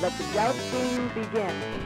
Let the jousting begin.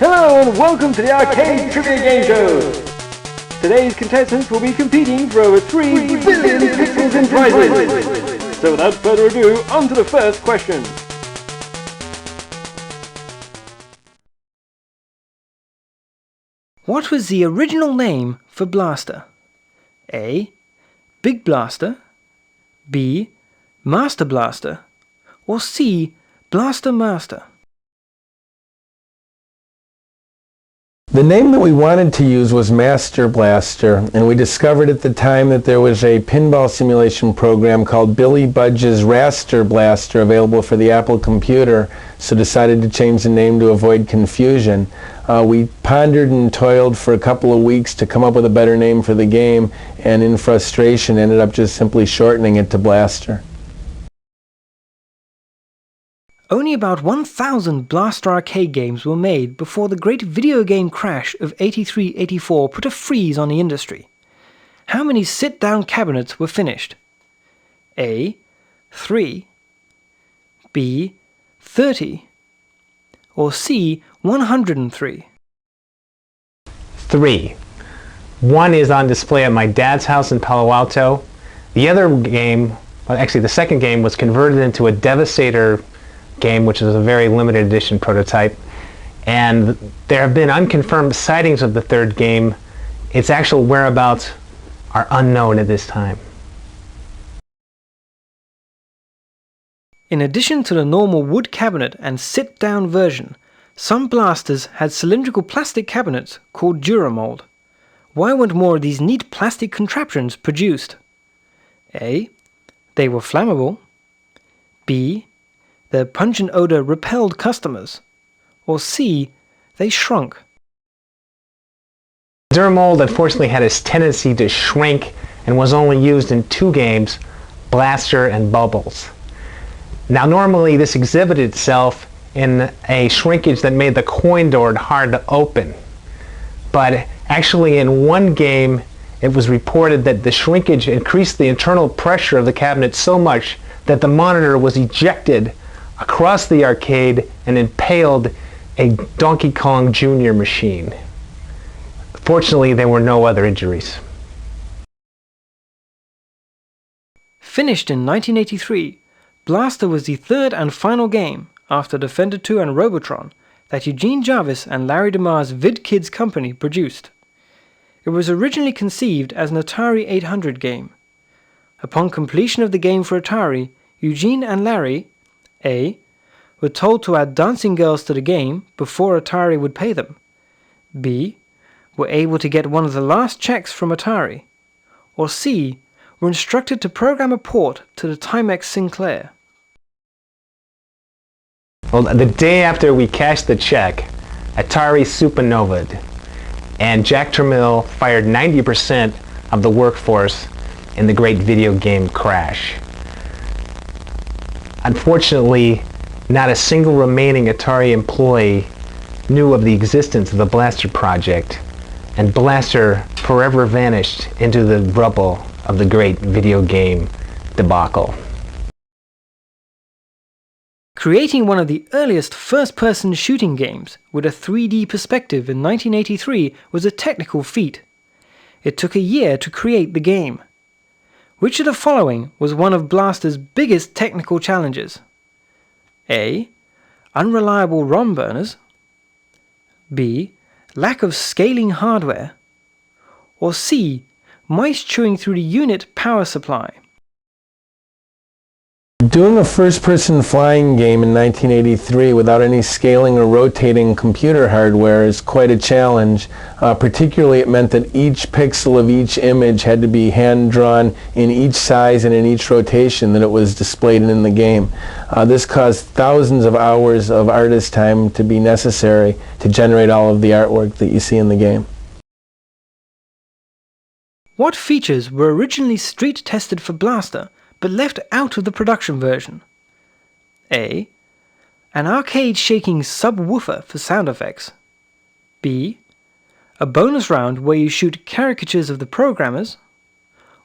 Hello and welcome to the Arcade Trivia Game Show! Today's contestants will be competing for over 3 billion pixels in prizes! So without further ado, on to the first question. What was the original name for Blaster? A. Big Blaster, B. Master Blaster, or C. Blaster Master? The name that we wanted to use was Master Blaster, and we discovered at the time that there was a pinball simulation program called Billy Budge's Raster Blaster available for the Apple computer, so decided to change the name to avoid confusion. We pondered and toiled for a couple of weeks to come up with a better name for the game, and in frustration ended up just simply shortening it to Blaster. Only about 1,000 Blaster arcade games were made before the great video game crash of 83-84 put a freeze on the industry. How many sit-down cabinets were finished? A. 3, B. 30, or C. 103? 3. One is on display at my dad's house in Palo Alto. The other game, well, actually the second game, was converted into a Devastator game, which is a very limited edition prototype. And there have been unconfirmed sightings of the third game. Its actual whereabouts are unknown at this time. In addition to the normal wood cabinet and sit-down version, some blasters had cylindrical plastic cabinets called Duramold. Why weren't more of these neat plastic contraptions produced? A. They were flammable. B. Their pungent odor repelled customers. Or C. they shrunk. Durmold unfortunately had this tendency to shrink and was only used in two games, Blaster and Bubbles. Now normally this exhibited itself in a shrinkage that made the coin door hard to open. But actually in one game it was reported that the shrinkage increased the internal pressure of the cabinet so much that the monitor was ejected across the arcade and impaled a Donkey Kong Jr. machine. Fortunately, there were no other injuries. Finished in 1983, Blaster was the third and final game, after Defender 2 and Robotron, that Eugene Jarvis and Larry DeMar's VidKids company produced. It was originally conceived as an Atari 800 game. Upon completion of the game for Atari, Eugene and Larry A. were told to add dancing girls to the game before Atari would pay them. B. were able to get one of the last checks from Atari. Or C. were instructed to program a port to the Timex Sinclair. Well, the day after we cashed the check, Atari supernovaed, and Jack Tramiel fired 90% of the workforce in the great video game crash. Unfortunately, not a single remaining Atari employee knew of the existence of the Blaster project, and Blaster forever vanished into the rubble of the great video game debacle. Creating one of the earliest first-person shooting games with a 3D perspective in 1983 was a technical feat. It took a year to create the game. Which of the following was one of Blaster's biggest technical challenges? A. Unreliable ROM burners. B. Lack of scaling hardware. Or C. Mice chewing through the unit power supply. Doing a first-person flying game in 1983 without any scaling or rotating computer hardware is quite a challenge. Particularly, it meant that each pixel of each image had to be hand-drawn in each size and in each rotation that it was displayed in the game. This caused thousands of hours of artist time to be necessary to generate all of the artwork that you see in the game. What features were originally street tested for Blaster but left out of the production version? A. An arcade-shaking subwoofer for sound effects. B. A bonus round where you shoot caricatures of the programmers.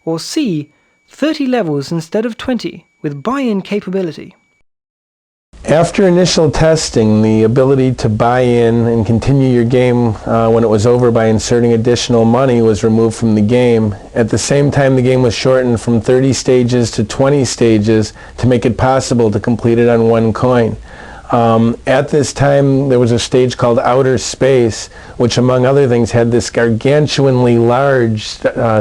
Or C. 30 levels instead of 20 with buy-in capability. After initial testing, the ability to buy in and continue your game when it was over by inserting additional money was removed from the game. At the same time, the game was shortened from 30 stages to 20 stages to make it possible to complete it on one coin. At this time, there was a stage called Outer Space, which among other things had this gargantuanly large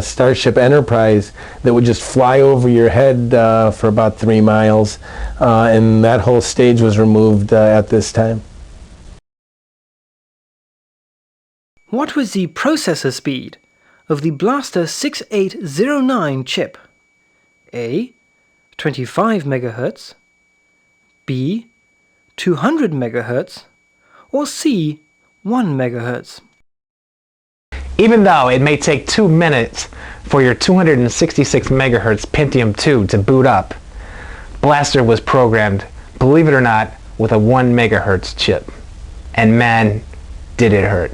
Starship Enterprise that would just fly over your head for about 3 miles, and that whole stage was removed at this time. What was the processor speed of the Blaster 6809 chip? A. 25 MHz. B. 200 MHz. Or C. 1 MHz. Even though it may take 2 minutes for your 266 MHz Pentium 2 to boot up, Blaster was programmed, believe it or not, with a 1 MHz chip. And man, did it hurt.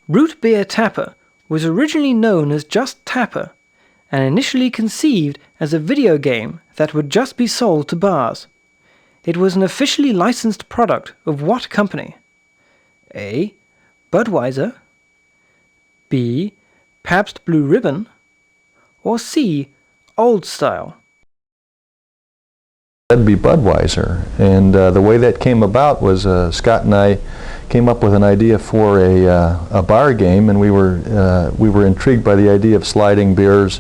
Root Beer Tapper was originally known as just Tapper, and initially conceived as a video game that would just be sold to bars. It was an officially licensed product of what company? A. Budweiser. B. Pabst Blue Ribbon. Or C. Old Style. That'd be Budweiser, and the way that came about was Scott and I came up with an idea for a bar game, and we were intrigued by the idea of sliding beers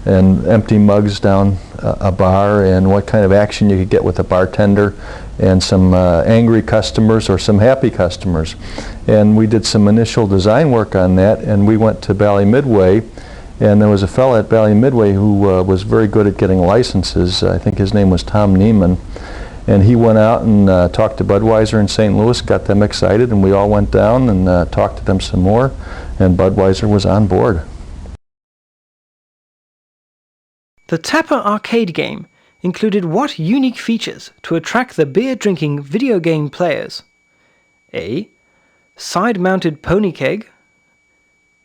and empty mugs down a bar, and what kind of action you could get with a bartender and some angry customers or some happy customers. And we did some initial design work on that, and we went to Bally Midway. And there was a fellow at Bally Midway who was very good at getting licenses. I think his name was Tom Neiman. And he went out and talked to Budweiser in St. Louis, got them excited, and we all went down and talked to them some more, and Budweiser was on board. The Tapper arcade game included what unique features to attract the beer-drinking video game players? A. Side-mounted pony keg.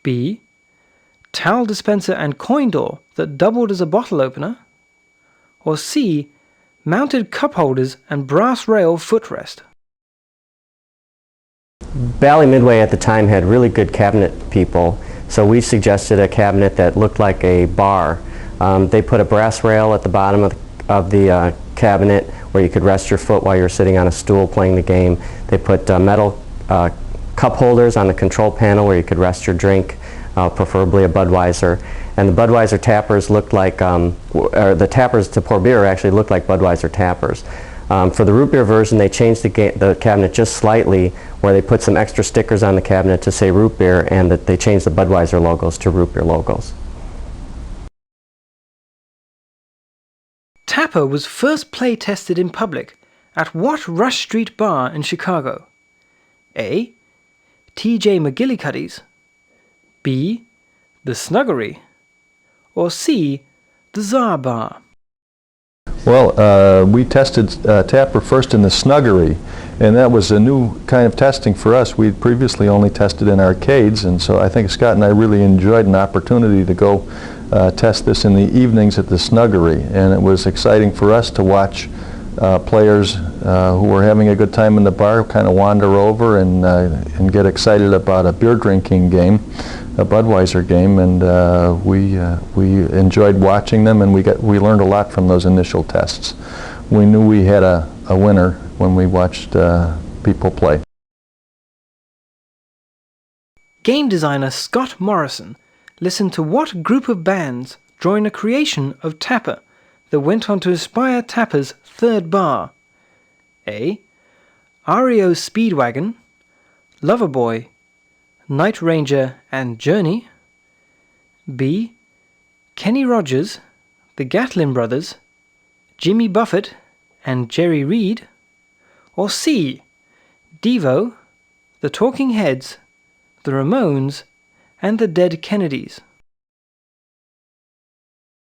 B. Towel dispenser and coin door that doubled as a bottle opener. Or C. Mounted cup holders and brass rail footrest. Bally Midway at the time had really good cabinet people, so we suggested a cabinet that looked like a bar. They put a brass rail at the bottom of the cabinet where you could rest your foot while you're sitting on a stool playing the game. They put metal cup holders on the control panel where you could rest your drink, preferably a Budweiser. And the Budweiser tappers looked like, or the tappers to pour beer actually looked like Budweiser tappers. For the root beer version, they changed the cabinet just slightly, where they put some extra stickers on the cabinet to say root beer, and that they changed the Budweiser logos to root beer logos. Tapper was first play tested in public at what Rush Street bar in Chicago? A. T.J. McGillicuddy's. B. The Snuggery. Or C. The Czar bar. Well, we tested Tapper first in the Snuggery, and that was a new kind of testing for us. We'd previously only tested in arcades, and so I think Scott and I really enjoyed an opportunity to go test this in the evenings at the Snuggery, and it was exciting for us to watch players who were having a good time in the bar kind of wander over and get excited about a beer drinking game, a Budweiser game, and we enjoyed watching them, and we learned a lot from those initial tests. We knew we had a winner when we watched people play. Game designer Scott Morrison listened to what group of bands joined a creation of Tapper that went on to inspire Tapper's third bar? A. REO Speedwagon, Loverboy, Night Ranger and Journey. B. Kenny Rogers, the Gatlin Brothers, Jimmy Buffett and Jerry Reed. Or C. Devo, the Talking Heads, the Ramones and the Dead Kennedys.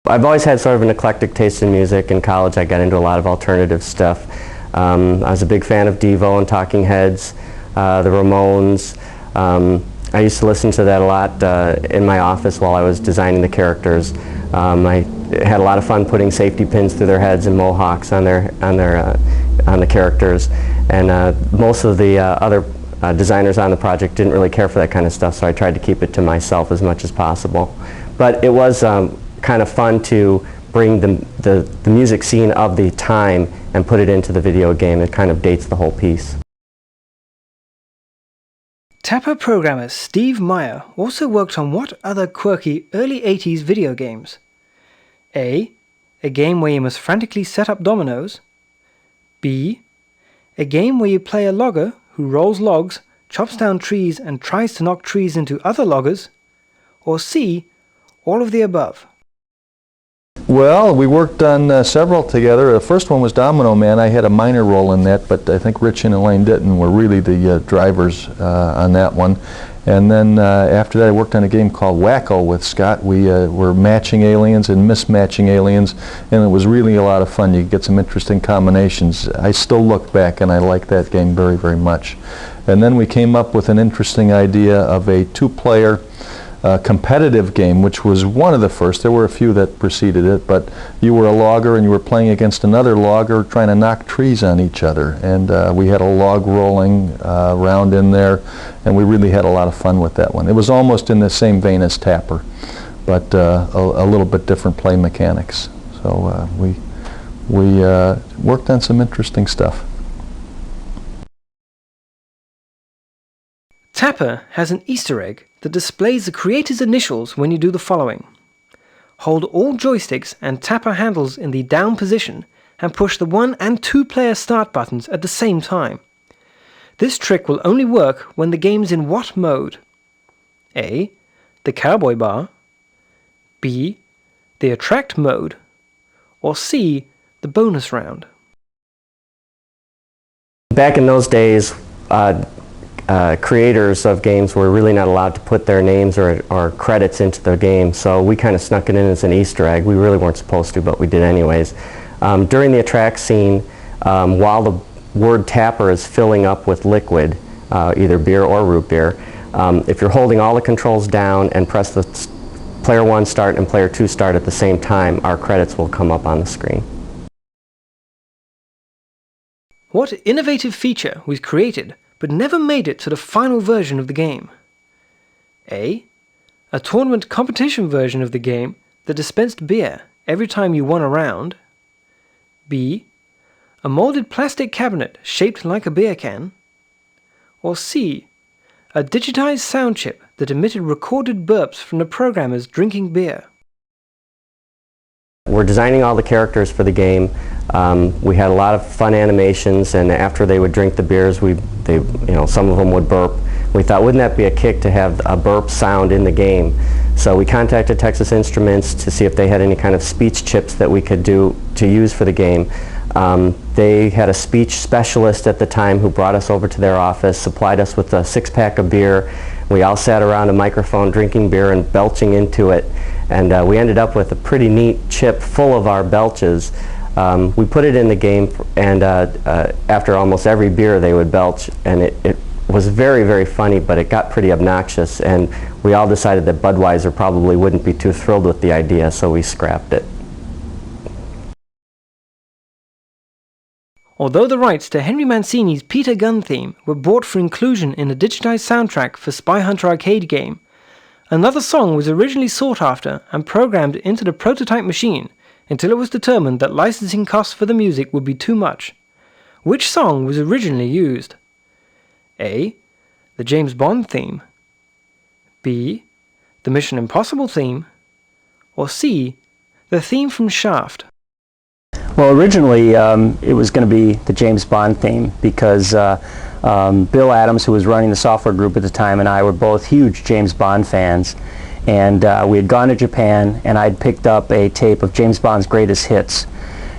I've always had sort of an eclectic taste in music. In college I got into a lot of alternative stuff. I was a big fan of Devo and Talking Heads, the Ramones. I used to listen to that a lot in my office while I was designing the characters. I had a lot of fun putting safety pins through their heads and mohawks on the characters. And most of the other designers on the project didn't really care for that kind of stuff, so I tried to keep it to myself as much as possible. But it was kind of fun to bring the music scene of the time and put it into the video game. It kind of dates the whole piece. Tapper programmer Steve Meyer also worked on what other quirky early 80s video games? A. A game where you must frantically set up dominoes. B. A game where you play a logger who rolls logs, chops down trees and tries to knock trees into other loggers. Or C. All of the above. Well, we worked on several together. The first one was Domino Man. I had a minor role in that, but I think Rich and Elaine Ditton were really the drivers on that one. And then after that I worked on a game called Wacko with Scott. We were matching aliens and mismatching aliens, and it was really a lot of fun. You get some interesting combinations. I still look back and I like that game very, very much. And then we came up with an interesting idea of a two-player competitive game, which was one of the first. There were a few that preceded it, but you were a logger and you were playing against another logger trying to knock trees on each other. And we had a log rolling round in there, and we really had a lot of fun with that one. It was almost in the same vein as Tapper, but a little bit different play mechanics. So we worked on some interesting stuff. Tapper has an Easter egg that displays the creator's initials when you do the following. Hold all joysticks and Tapper handles in the down position and push the 1 and 2 player start buttons at the same time. This trick will only work when the game's in what mode? A. The cowboy bar. B. The attract mode. Or C. The bonus round. back in those days, creators of games were really not allowed to put their names or credits into the game, so we kind of snuck it in as an Easter egg. We really weren't supposed to, but we did anyways. During the attract scene, while the word tapper is filling up with liquid, either beer or root beer, if you're holding all the controls down and press the player 1 start and player 2 start at the same time, our credits will come up on the screen. What innovative feature was created but never made it to the final version of the game? A tournament competition version of the game that dispensed beer every time you won a round. B, a molded plastic cabinet shaped like a beer can. Or C, a digitized sound chip that emitted recorded burps from the programmers drinking beer. We're designing all the characters for the game. We had a lot of fun animations, and after they would drink the beers, some of them would burp. We thought, wouldn't that be a kick to have a burp sound in the game? So we contacted Texas Instruments to see if they had any kind of speech chips that we could use for the game. They had a speech specialist at the time who brought us over to their office, supplied us with a 6-pack of beer. We all sat around a microphone drinking beer and belching into it, and we ended up with a pretty neat chip full of our belches. We put it in the game, and after almost every beer they would belch, and it was very, very funny, but it got pretty obnoxious, and we all decided that Budweiser probably wouldn't be too thrilled with the idea, so we scrapped it. Although the rights to Henry Mancini's Peter Gunn theme were bought for inclusion in a digitized soundtrack for Spy Hunter arcade game, another song was originally sought after and programmed into the prototype machine until it was determined that licensing costs for the music would be too much. Which song was originally used? A, the James Bond theme. B, the Mission Impossible theme. Or C, the theme from Shaft. Well, originally it was going to be the James Bond theme because Bill Adams, who was running the software group at the time, and I were both huge James Bond fans. And we had gone to Japan, and I'd picked up a tape of James Bond's greatest hits.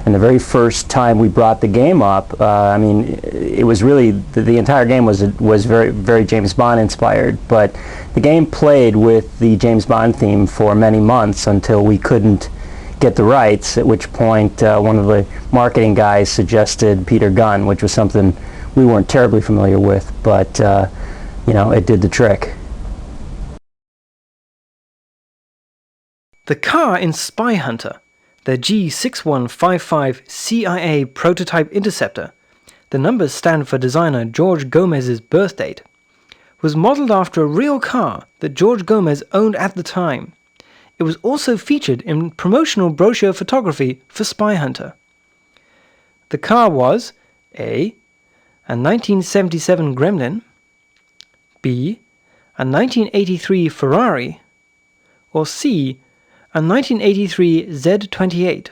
And the very first time we brought the game up, it was really, the entire game was very, very James Bond inspired. But the game played with the James Bond theme for many months until we couldn't get the rights, at which point one of the marketing guys suggested Peter Gunn, which was something we weren't terribly familiar with, but it did the trick. The car in Spy Hunter, the G6155 CIA prototype interceptor, the numbers stand for designer George Gomez's birth date, was modeled after a real car that George Gomez owned at the time. It was also featured in promotional brochure photography for Spy Hunter. The car was A, a 1977 Gremlin, B, a 1983 Ferrari, or C, a 1983 Z28. The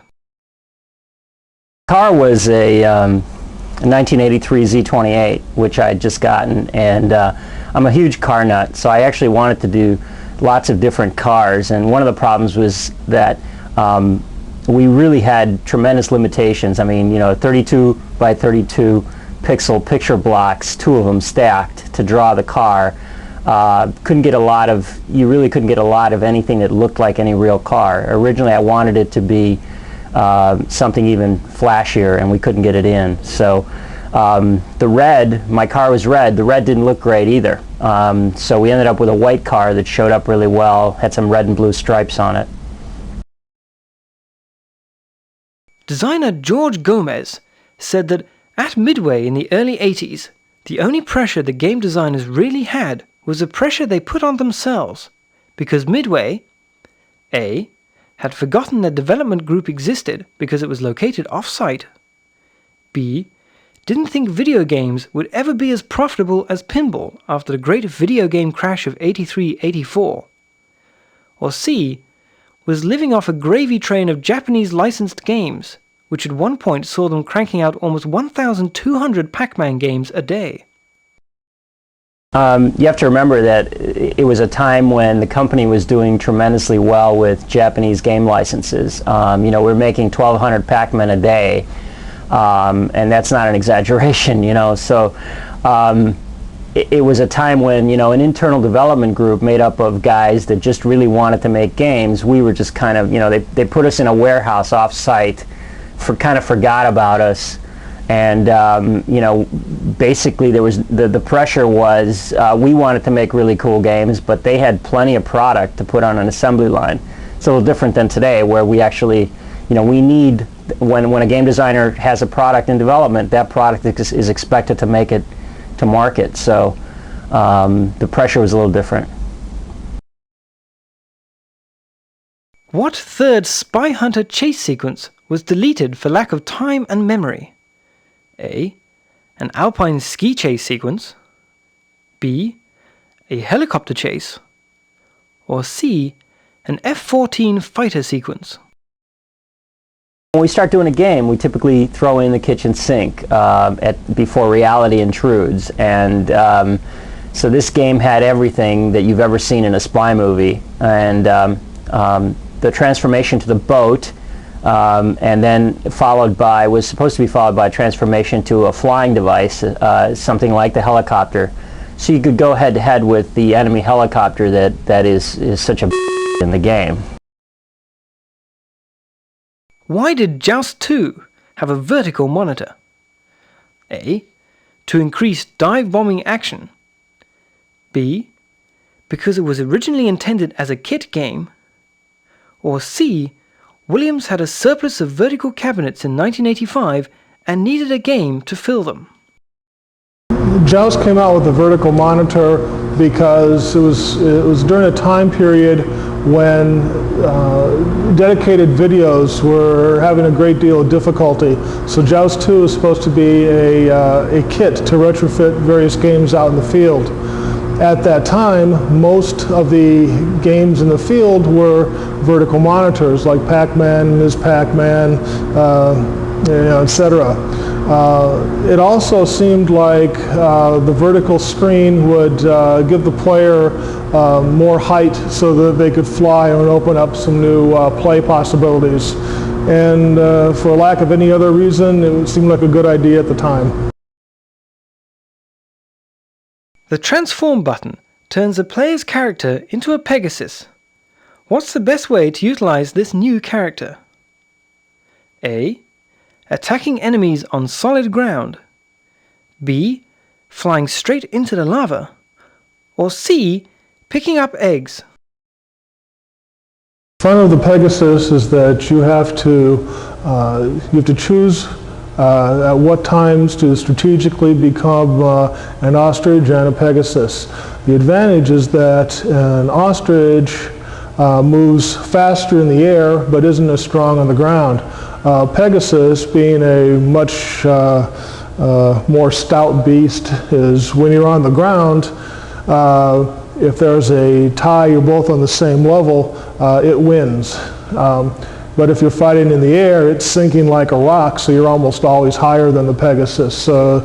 car was a 1983 Z28, which I had just gotten, and I'm a huge car nut, so I actually wanted to do lots of different cars, and one of the problems was that we really had tremendous limitations. 32 by 32 pixel picture blocks, 2 of them stacked to draw the car. You really couldn't get a lot of anything that looked like any real car. Originally I wanted it to be something even flashier, and we couldn't get it in. So my car was red, the red didn't look great either. So we ended up with a white car that showed up really well, had some red and blue stripes on it. Designer George Gomez said that at Midway in the early 80s, the only pressure the game designers really had was the pressure they put on themselves, because Midway, A, had forgotten their development group existed because it was located off-site, B, didn't think video games would ever be as profitable as pinball after the great video game crash of 83-84, or C, was living off a gravy train of Japanese licensed games, which at one point saw them cranking out almost 1,200 Pac-Man games a day. You have to remember that it was a time when the company was doing tremendously well with Japanese game licenses. We were making 1,200 Pac-Man a day, and that's not an exaggeration, you know. So it was a time when, you know, an internal development group made up of guys that just really wanted to make games. We were just kind of, you know, they put us in a warehouse off-site, kind of forgot about us, and you know, basically there was the pressure was we wanted to make really cool games, but they had plenty of product to put on an assembly line. It's a little different than today, where we actually, you know, we need, when a game designer has a product in development, that product is expected to make it to market. So the pressure was a little different. What third Spy Hunter chase sequence was deleted for lack of time and memory? A. An alpine ski chase sequence. B. A helicopter chase. Or C. An F-14 fighter sequence. When we start doing a game, we typically throw in the kitchen sink before reality intrudes, and so this game had everything that you've ever seen in a spy movie, and the transformation to the boat, and then was supposed to be followed by a transformation to a flying device, something like the helicopter, so you could go head to head with the enemy helicopter that is such a in the game. Why did Joust 2 have a vertical monitor? A. To increase dive bombing action. B. Because it was originally intended as a kit game. Or C. Williams had a surplus of vertical cabinets in 1985 and needed a game to fill them. Joust came out with a vertical monitor because it was during a time period when dedicated videos were having a great deal of difficulty. So Joust 2 is supposed to be a kit to retrofit various games out in the field. At that time, most of the games in the field were vertical monitors, like Pac-Man, Ms. Pac-Man, etc. It also seemed like the vertical screen would give the player more height so that they could fly and open up some new play possibilities. And for lack of any other reason, it seemed like a good idea at the time. The transform button turns a player's character into a Pegasus. What's the best way to utilize this new character? A. Attacking enemies on solid ground. B. Flying straight into the lava. Or C. Picking up eggs. The fun of the Pegasus is that you have to choose at what times to strategically become an ostrich and a Pegasus. The advantage is that an ostrich moves faster in the air but isn't as strong on the ground. Pegasus, being a much more stout beast, is when you're on the ground, if there's a tie, you're both on the same level, it wins. But if you're fighting in the air, it's sinking like a rock, so you're almost always higher than the Pegasus. So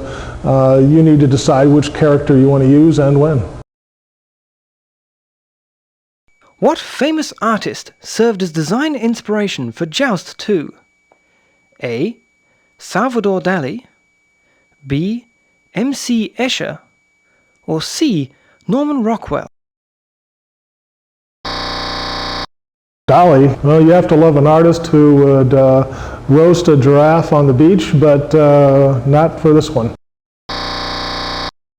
you need to decide which character you want to use and when. What famous artist served as design inspiration for Joust 2? A. Salvador Dali. B. M.C. Escher. Or C. Norman Rockwell. Dali, well, you have to love an artist who would roast a giraffe on the beach, but not for this one.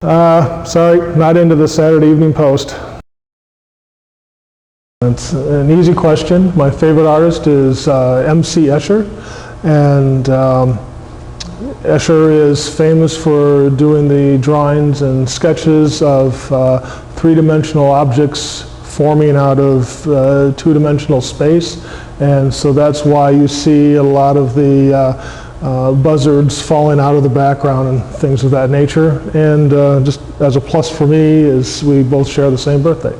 Sorry, not into the Saturday Evening Post. It's an easy question. My favorite artist is M.C. Escher, and Escher is famous for doing the drawings and sketches of three-dimensional objects forming out of two-dimensional space, and so that's why you see a lot of the buzzards falling out of the background and things of that nature. And just as a plus for me is we both share the same birthday.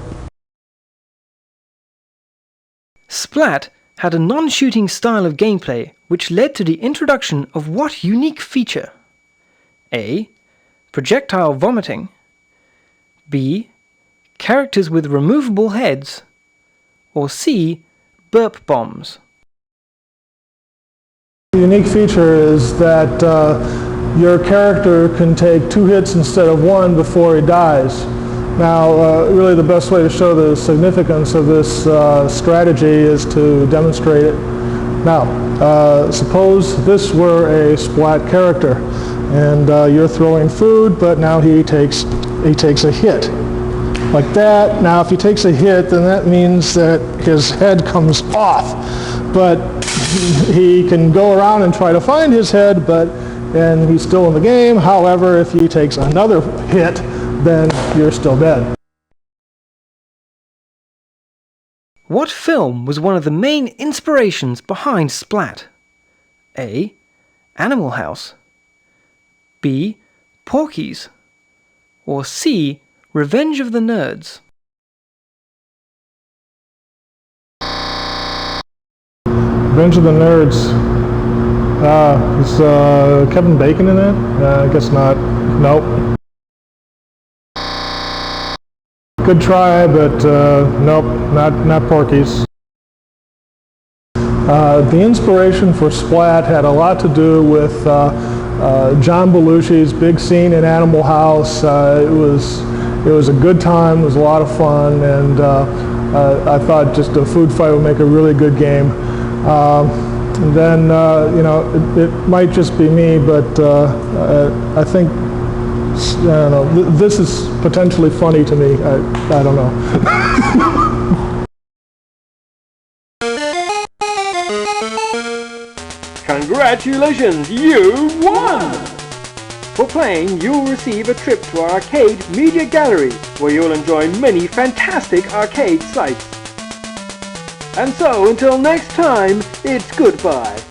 Splat had a non-shooting style of gameplay which led to the introduction of what unique feature? A. Projectile vomiting. B. Characters with removable heads. Or C. Burp bombs. The unique feature is that your character can take 2 hits instead of 1 before he dies. Now, really the best way to show the significance of this strategy is to demonstrate it. Now, suppose this were a Splat character, and you're throwing food, but now he takes a hit. Like that. Now, if he takes a hit, then that means that his head comes off. But he can go around and try to find his head, and he's still in the game. However, if he takes another hit, then you're still dead. What film was one of the main inspirations behind Splat? A. Animal House, B. Porky's, or C. Revenge of the Nerds? Revenge of the Nerds. Is Kevin Bacon in it? I guess not. Nope. Good try, but nope, not Porky's. The inspiration for Splat had a lot to do with John Belushi's big scene in Animal House. It was a good time. It was a lot of fun, and I thought just a food fight would make a really good game. And then you know, it might just be me, but I think, I don't know, this is potentially funny to me. I don't know. Congratulations, you won! For playing, you'll receive a trip to our arcade media gallery, where you'll enjoy many fantastic arcade sites. And so, until next time, it's goodbye.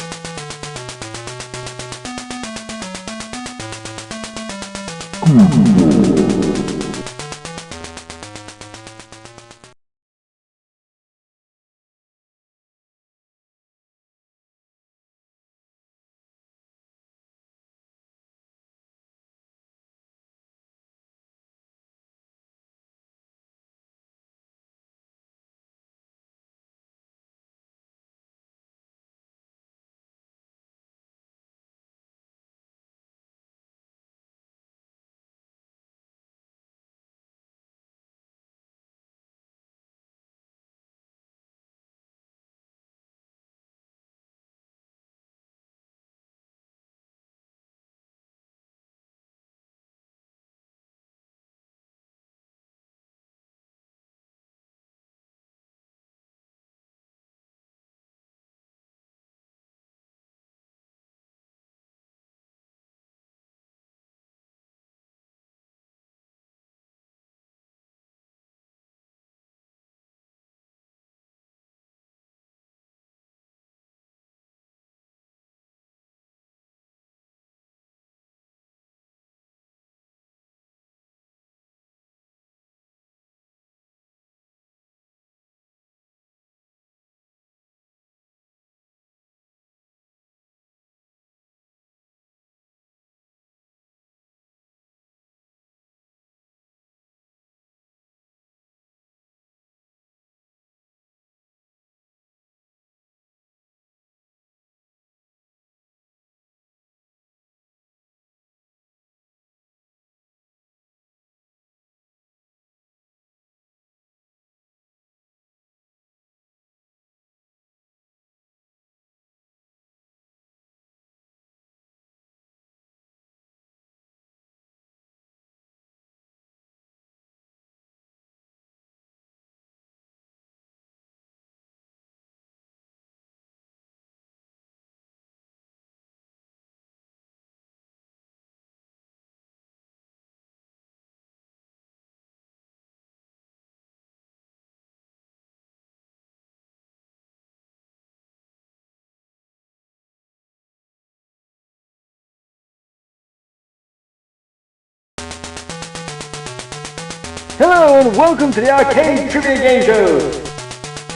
Hello and welcome to the Arcade Trivia Game Show!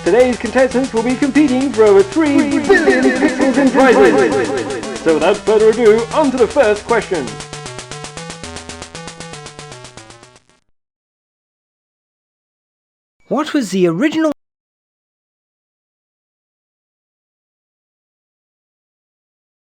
Today's contestants will be competing for over 3 billion pixels in prizes! So without further ado, on to the first question. What was the original